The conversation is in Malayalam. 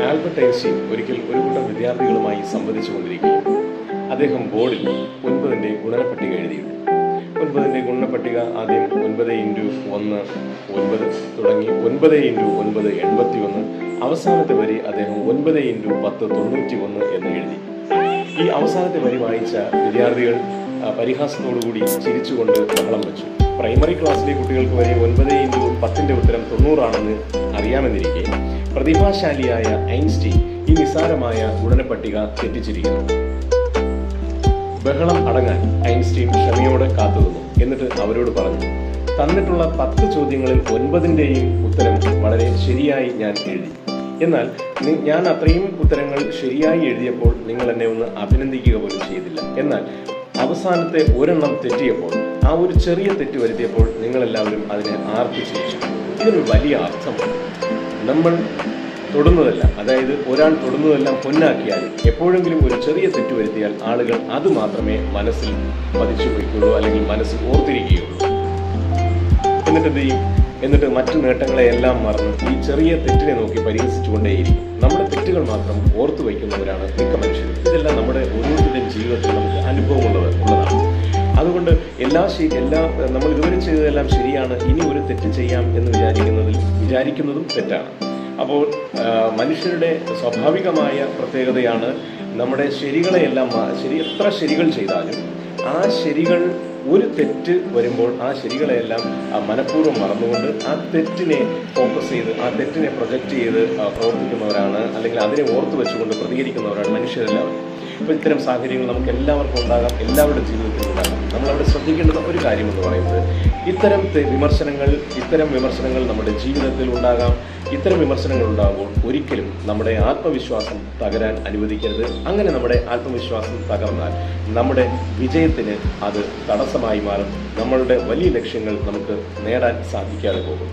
ആൽബർട്ട് ഐൻസ്റ്റീൻ ഒരിക്കൽ ഒരു കൂട്ടം വിദ്യാർത്ഥികളുമായി സംവദിച്ചു കൊണ്ടിരിക്കുകയും അദ്ദേഹം ബോർഡിൽ 9ന്റെ ഗുണനപ്പട്ടിക എഴുതിയിട്ടു. 9ന്റെ ഗുണനപ്പട്ടിക ആദ്യം 9x1 9 തുടങ്ങി 9x9 81, അവസാനത്തെ വരി അദ്ദേഹം 9x10 91 എന്ന് എഴുതി. ഈ അവസാനത്തെ വരി വായിച്ച വിദ്യാർത്ഥികൾ പരിഹാസത്തോടുകൂടി ചിരിച്ചുകൊണ്ട് ബഹളം വെച്ചു. പ്രൈമറി ക്ലാസ്സിലെ കുട്ടികൾക്ക് വരെ 9x10 ഉത്തരം 90 ആണെന്ന് അറിയാമെന്നിരിക്കെ പ്രതിഭാശാലിയായ ഐൻസ്റ്റീൻ ഈ നിസ്സാരമായ ഗുണനപ്പട്ടിക തെറ്റിച്ചിരിക്കുന്നു. ബഹളം അടങ്ങാൻ ഐൻസ്റ്റീൻ ക്ഷമയോടെ കാത്തുനിന്നു. എന്നിട്ട് അവരോട് പറഞ്ഞു, തന്നിട്ടുള്ള 10 ചോദ്യങ്ങളിൽ 9ന്റെയും ഉത്തരം വളരെ ശരിയായി ഞാൻ എഴുതി. എന്നാൽ ഞാൻ അത്രയും ഉത്തരങ്ങൾ ശരിയായി എഴുതിയപ്പോൾ നിങ്ങൾ എന്നെ ഒന്ന് അഭിനന്ദിക്കുക പോലും ചെയ്തില്ല. എന്നാൽ അവസാനത്തെ ഒരെണ്ണം തെറ്റിയപ്പോൾ, ആ ഒരു ചെറിയ തെറ്റ് വരുത്തിയപ്പോൾ നിങ്ങളെല്ലാവരും അതിനെ ആർത്തിച്ചിരിച്ചു. ഇതിനൊരു വലിയ അർത്ഥമുണ്ട്. നമ്മൾ തൊടുന്നതെല്ലാം, അതായത് ഒരാൾ തൊടുന്നതെല്ലാം പൊന്നാക്കിയാൽ എപ്പോഴെങ്കിലും ഒരു ചെറിയ തെറ്റ് വരുത്തിയാൽ ആളുകൾ അത് മാത്രമേ മനസ്സിൽ പതിച്ചു വയ്ക്കുകയുള്ളൂ, അല്ലെങ്കിൽ മനസ്സിൽ ഓർത്തിരിക്കുകയുള്ളൂ. എന്നിട്ട് എന്ത് ചെയ്യും? എന്നിട്ട് മറ്റു നേട്ടങ്ങളെയെല്ലാം മറന്ന് ഈ ചെറിയ തെറ്റിനെ നോക്കി പരിഹസിച്ചുകൊണ്ടേയിരിക്കും. നമ്മുടെ തെറ്റുകൾ മാത്രം ഓർത്തു വയ്ക്കുന്നവരാണ് മിക്ക മനുഷ്യരും. ഇതെല്ലാം നമ്മുടെ ഓരോരുത്തരുടെയും ജീവിതത്തിൽ നമുക്ക് അനുഭവമുള്ളതാണ്. അതുകൊണ്ട് നമ്മൾ ഇതുവരെ ചെയ്തതെല്ലാം ശരിയാണ്, ഇനി ഒരു തെറ്റ് ചെയ്യാം എന്ന് വിചാരിക്കുന്നതും തെറ്റാണ്. അപ്പോൾ മനുഷ്യരുടെ സ്വാഭാവികമായ പ്രത്യേകതയാണ് നമ്മുടെ ശരികളെയെല്ലാം എത്ര ശരികൾ ചെയ്താലും ആ ശരികൾ ഒരു തെറ്റ് വരുമ്പോൾ ആ ശരികളെയെല്ലാം മനഃപൂർവ്വം മറന്നുകൊണ്ട് ആ തെറ്റിനെ ഫോക്കസ് ചെയ്ത്, ആ തെറ്റിനെ പ്രൊജക്റ്റ് ചെയ്ത് പ്രവർത്തിക്കുന്നവരാണ്, അല്ലെങ്കിൽ അതിനെ ഓർത്തു വെച്ചുകൊണ്ട് പ്രതികരിക്കുന്നവരാണ് മനുഷ്യരെല്ലാവരും. അപ്പോൾ ഇത്തരം സാഹചര്യങ്ങൾ നമുക്ക് എല്ലാവർക്കും ഉണ്ടാകാം, എല്ലാവരുടെ ജീവിതത്തിൽ ഉണ്ടാകാം. നമ്മളവിടെ ശ്രദ്ധിക്കേണ്ട ഒരു കാര്യമെന്ന് പറയുന്നത്, ഇത്തരം വിമർശനങ്ങൾ നമ്മുടെ ജീവിതത്തിൽ ഉണ്ടാകാം. ഇത്തരം വിമർശനങ്ങൾ ഉണ്ടാകുമ്പോൾ ഒരിക്കലും നമ്മുടെ ആത്മവിശ്വാസം തകരാൻ അനുവദിക്കരുത്. അങ്ങനെ നമ്മുടെ ആത്മവിശ്വാസം തകർന്നാൽ നമ്മുടെ വിജയത്തിന് അത് തടസ്സമായി മാറും. നമ്മളുടെ വലിയ ലക്ഷ്യങ്ങൾ നമുക്ക് നേടാൻ സാധിക്കാതെ പോകും.